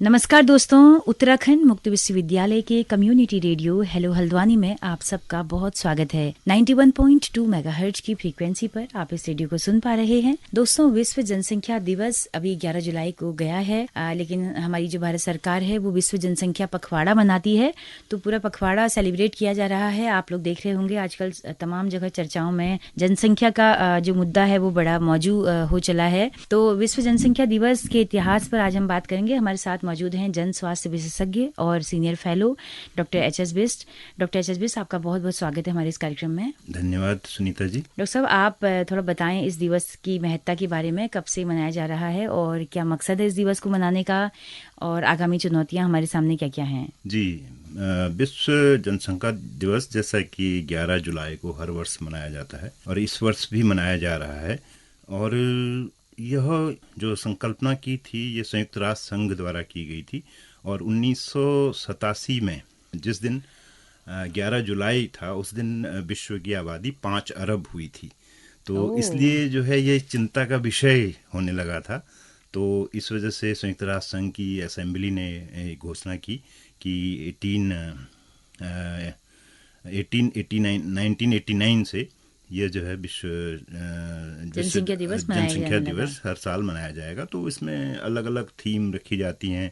नमस्कार दोस्तों, उत्तराखंड मुक्त विश्वविद्यालय के कम्युनिटी रेडियो हेलो हल्द्वानी में आप सबका बहुत स्वागत है। 91.2 मेगाहर्ट्ज की फ्रीक्वेंसी पर आप इस रेडियो को सुन पा रहे हैं। दोस्तों, विश्व जनसंख्या दिवस अभी 11 जुलाई को गया है, लेकिन हमारी जो भारत सरकार है वो विश्व जनसंख्या पखवाड़ा मनाती है, तो पूरा पखवाड़ा सेलिब्रेट किया जा रहा है। आप लोग देख रहे होंगे आजकल तमाम जगह चर्चाओं में जनसंख्या का जो मुद्दा है वो बड़ा मौजूद हो चला है। तो विश्व जनसंख्या दिवस के इतिहास पर आज हम बात करेंगे। हमारे साथ मौजूद हैं जन स्वास्थ्य विशेषज्ञ और senior fellow doctor HS. Bisht. Doctor HS. Bisht, आपका बहुत बहुत स्वागत है हमारे इस कार्यक्रम में। धन्यवाद सुनीता जी। डॉक्टर साहब, आप थोड़ा बताएं इस दिवस की महत्ता के बारे में, कब से मनाया जा रहा है और क्या मकसद है इस दिवस को मनाने का, और आगामी चुनौतियां हमारे सामने क्या क्या हैं? जी, विश्व जनसंख्या दिवस जैसा कि 11 जुलाई को हर वर्ष मनाया जाता है और इस वर्ष भी मनाया जा रहा है। और यह जो संकल्पना की थी ये संयुक्त राष्ट्र संघ द्वारा की गई थी, और 1987 में जिस दिन 11 जुलाई था उस दिन विश्व की आबादी 5 अरब हुई थी। तो इसलिए जो है ये चिंता का विषय होने लगा था। तो इस वजह से संयुक्त राष्ट्र संघ की असेंबली ने घोषणा की कि 1989 से ये जो है विश्व जनसंख्या दिवस हर साल मनाया जाएगा। तो इसमें अलग अलग थीम रखी जाती हैं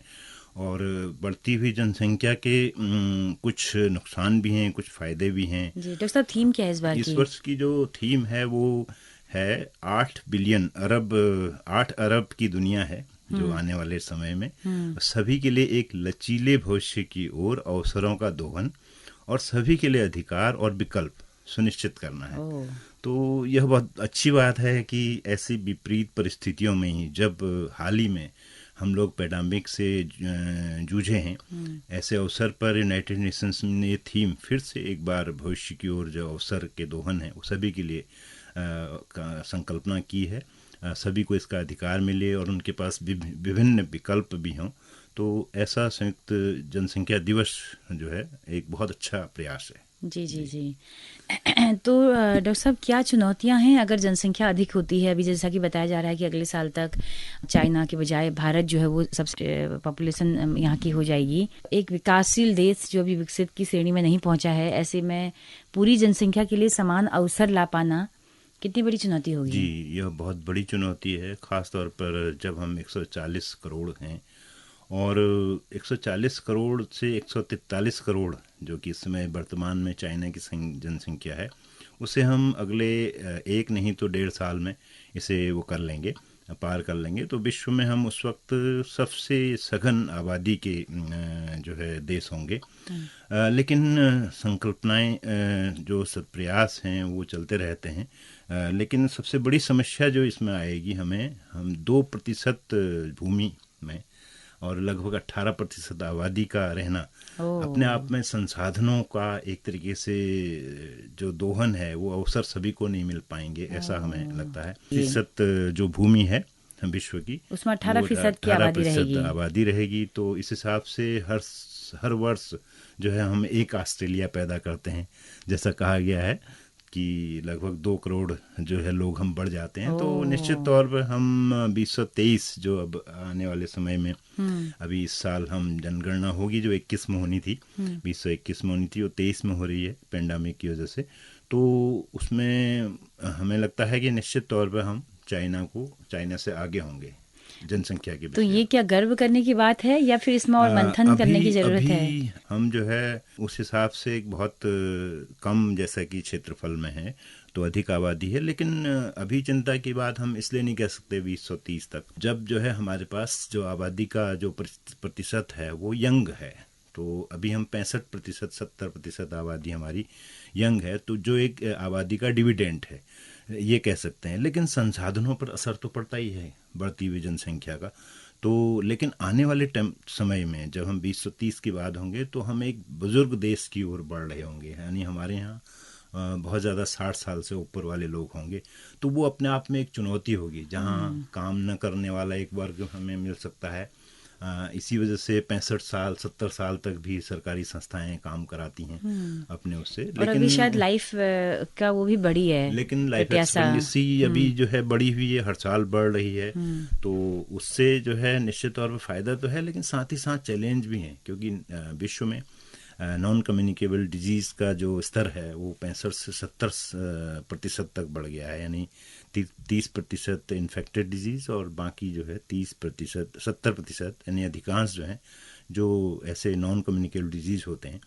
और बढ़ती हुई जनसंख्या के कुछ नुकसान भी हैं, कुछ फायदे भी हैं। जी डॉक्टर साहब, थीम क्या है इस बार की? इस वर्ष की जो थीम है वो है 8 अरब की दुनिया है जो आने वाले समय में सभी के लिए एक लचीले भविष्य की ओर अवसरों का दोहन और सभी के लिए अधिकार और विकल्प सुनिश्चित करना है। तो यह बहुत अच्छी बात है कि ऐसी विपरीत परिस्थितियों में ही, जब हाल ही में हम लोग पैंडेमिक से जूझे हैं, ऐसे अवसर पर यूनाइटेड नेशंस ने थीम फिर से एक बार भविष्य की ओर जो अवसर के दोहन है वो सभी के लिए संकल्पना की है। सभी को इसका अधिकार मिले और उनके पास विभिन्न विकल्प भी हों। तो ऐसा संयुक्त जनसंख्या दिवस जो है एक बहुत अच्छा प्रयास है। जी जी जी। तो डॉक्टर साहब, क्या चुनौतियां हैं अगर जनसंख्या अधिक होती है? अभी जैसा कि बताया जा रहा है कि अगले साल तक चाइना के बजाय भारत जो है वो सबसे पॉपुलेशन यहाँ की हो जाएगी। एक विकासशील देश जो अभी विकसित की श्रेणी में नहीं पहुंचा है, ऐसे में पूरी जनसंख्या के लिए समान अवसर ला पाना कितनी बड़ी चुनौती होगी? जी, यह बहुत बड़ी चुनौती है, खास तौर पर जब हम 140 करोड़ हैं और 140 करोड़ से 143 करोड़ जो कि इस समय वर्तमान में चाइना की जनसंख्या है, उसे हम अगले एक नहीं तो 1.5 साल में इसे वो कर लेंगे, पार कर लेंगे। तो विश्व में हम उस वक्त सबसे सघन आबादी के जो है देश होंगे। लेकिन संकल्पनाएं जो सब प्रयास हैं वो चलते रहते हैं। लेकिन सबसे बड़ी समस्या जो इसमें आएगी हम 2% भूमि में और लगभग 18% आबादी का रहना अपने आप में संसाधनों का एक तरीके से जो दोहन है वो अवसर सभी को नहीं मिल पाएंगे, ऐसा हमें लगता है। प्रतिशत जो भूमि है विश्व की, उसमें 18% की आबादी रहेगी। तो इस हिसाब से हर वर्ष जो है हम एक ऑस्ट्रेलिया पैदा करते हैं। जैसा कहा गया है कि लगभग 2 करोड़ जो है लोग हम बढ़ जाते हैं। तो निश्चित तौर पर हम 2023 जो अब आने वाले समय में अभी इस साल हम जनगणना होगी जो 21 में होनी थी, 2021 में होनी थी, वो 23 में हो रही है पेंडेमिक की वजह से। तो उसमें हमें लगता है कि निश्चित तौर पर हम चाइना से आगे होंगे जनसंख्या के। तो ये क्या गर्व करने की बात है या फिर इसमें और मंथन करने की जरूरत है? हम जो है उस हिसाब से एक बहुत कम, जैसा कि क्षेत्रफल में है तो अधिक आबादी है, लेकिन अभी चिंता की बात हम इसलिए नहीं कह सकते 2030 तक, जब जो है हमारे पास जो आबादी का जो प्रतिशत है वो यंग है। तो अभी हम 65%, 70% आबादी हमारी यंग है, तो जो एक आबादी का डिविडेंड है ये कह सकते हैं। लेकिन संसाधनों पर असर तो पड़ता ही है बढ़ती हुई जनसंख्या का। तो लेकिन आने वाले समय में जब हम 2030 की बात होंगे तो हम एक बुजुर्ग देश की ओर बढ़ रहे होंगे, यानी हमारे यहाँ बहुत ज़्यादा 60 साल से ऊपर वाले लोग होंगे। तो वो अपने आप में एक चुनौती होगी, जहाँ काम न करने वाला एक वर्ग हमें मिल सकता है, इसी वजह से 65 साल 70 साल तक भी सरकारी संस्थाएं काम कराती हैं अपने उससे। और अभी शायद लाइफ का वो भी बड़ी है, लेकिन लाइफ प्रत्याशा एक्सपेक्टेंसी अभी जो है बढ़ी हुई है, हर साल बढ़ रही है। तो उससे जो है निश्चित तौर पर फ़ायदा तो है, लेकिन साथ ही साथ चैलेंज भी हैं, क्योंकि विश्व में नॉन कम्युनिकेबल डिजीज़ का जो स्तर है वो 65 से 70% तक बढ़ गया है। यानी 30% इन्फेक्टेड डिजीज़ और बाकी जो है 30% 70%, यानी अधिकांश जो हैं जो ऐसे नॉन कम्युनिकेबल डिजीज़ होते हैं,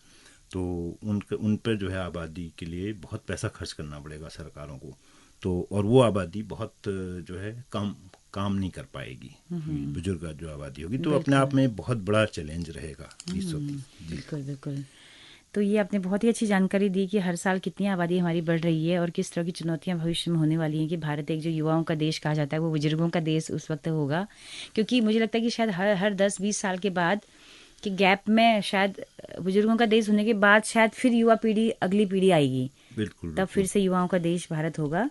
तो उन पर जो है आबादी के लिए बहुत पैसा खर्च करना पड़ेगा सरकारों को। तो और वो आबादी बहुत जो है काम नहीं कर पाएगी, बुजुर्ग जो आबादी होगी, तो अपने आप में बहुत बड़ा चैलेंज रहेगा 2030। बिल्कुल बिल्कुल। तो ये आपने बहुत ही अच्छी जानकारी दी कि हर साल कितनी आबादी हमारी बढ़ रही है और किस तरह की चुनौतियां भविष्य में होने वाली हैं, कि भारत एक जो युवाओं का देश कहा जाता है वो बुजुर्गों का देश उस वक्त होगा। क्योंकि मुझे लगता है कि शायद हर 10-20 साल के बाद कि गैप में शायद बुजुर्गों का देश होने के बाद शायद फिर युवा पीढ़ी, अगली पीढ़ी आएगी, बिल्कुल तब फिर से युवाओं का देश भारत होगा।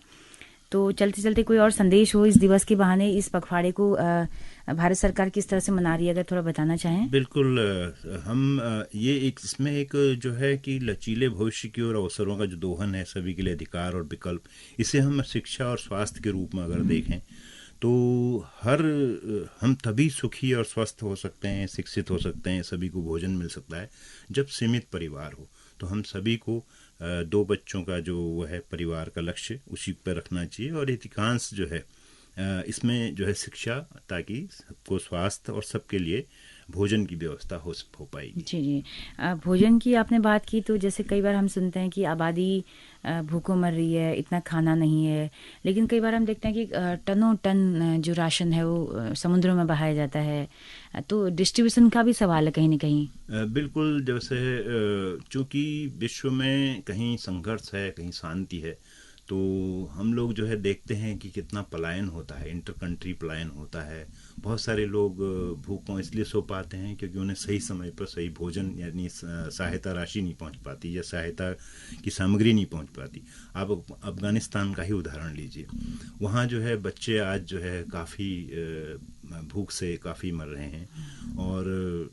तो चलते चलते कोई और संदेश हो इस दिवस के बहाने, इस पखवाड़े को भारत सरकार किस तरह से मना रही है, अगर थोड़ा बताना चाहें। बिल्कुल, हम ये इसमें एक जो है कि लचीले भविष्य की और अवसरों का जो दोहन है, सभी के लिए अधिकार और विकल्प, इसे हम शिक्षा और स्वास्थ्य के रूप में अगर देखें तो हम तभी सुखी और स्वस्थ हो सकते हैं, शिक्षित हो सकते हैं, सभी को भोजन मिल सकता है जब सीमित परिवार हो। तो हम सभी को 2 बच्चों का जो वो है परिवार का लक्ष्य उसी पर रखना चाहिए, और अधिकांश जो है इसमें जो है शिक्षा, ताकि सबको स्वास्थ्य और सबके लिए भोजन की व्यवस्था हो पाएगी। जी जी। भोजन की आपने बात की, तो जैसे कई बार हम सुनते हैं कि आबादी भूखों मर रही है, इतना खाना नहीं है, लेकिन कई बार हम देखते हैं कि टनों टन जो राशन है वो समुद्रों में बहाया जाता है। तो डिस्ट्रीब्यूशन का भी सवाल है कहीं ना कहीं। बिल्कुल, जैसे चूँकि विश्व में कहीं संघर्ष है, कहीं शांति है, तो हम लोग जो है देखते हैं कि कितना पलायन होता है, इंटर कंट्री पलायन होता है। बहुत सारे लोग भूखों इसलिए सो पाते हैं क्योंकि उन्हें सही समय पर सही भोजन यानी सहायता राशि नहीं पहुंच पाती, या सहायता की सामग्री नहीं पहुंच पाती। आप अफगानिस्तान का ही उदाहरण लीजिए, वहाँ जो है बच्चे आज जो है काफ़ी भूख से काफ़ी मर रहे हैं, और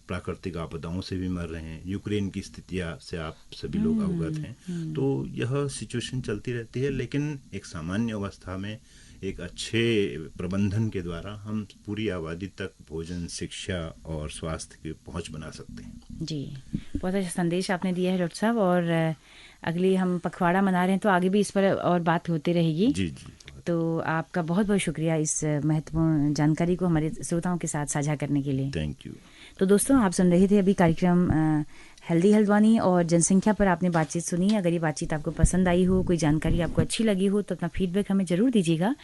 प्राकृतिक आपदाओं से भी मर रहे हैं। यूक्रेन की स्थितियाँ से आप सभी लोग अवगत हैं। तो यह सिचुएशन चलती रहती है, लेकिन एक सामान्य अवस्था में एक अच्छे प्रबंधन के द्वारा हम पूरी आबादी तक भोजन, शिक्षा और स्वास्थ्य की पहुंच बना सकते हैं। जी, बहुत अच्छा संदेश आपने दिया है डॉक्टर साहब। और अगली हम पखवाड़ा मना रहे हैं तो आगे भी इस पर और बात होती रहेगी। जी जी। तो आपका बहुत बहुत शुक्रिया इस महत्वपूर्ण जानकारी को हमारे श्रोताओं के साथ साझा करने के लिए। Thank you. तो दोस्तों, आप सुन रहे थे अभी कार्यक्रम हेल्दी हल्द्वानी, और जनसंख्या पर आपने बातचीत सुनी। अगर ये बातचीत आपको पसंद आई हो, कोई जानकारी आपको अच्छी लगी हो, तो अपना फीडबैक हमें ज़रूर दीजिएगा।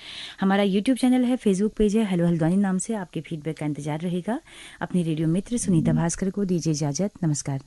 हमारा यूट्यूब चैनल है, फेसबुक पेज है, हेलो हल्द्वानी नाम से। आपके फीडबैक का इंतजार रहेगा। अपनी रेडियो मित्र सुनीता भास्कर को दीजिए इजाज़त। नमस्कार।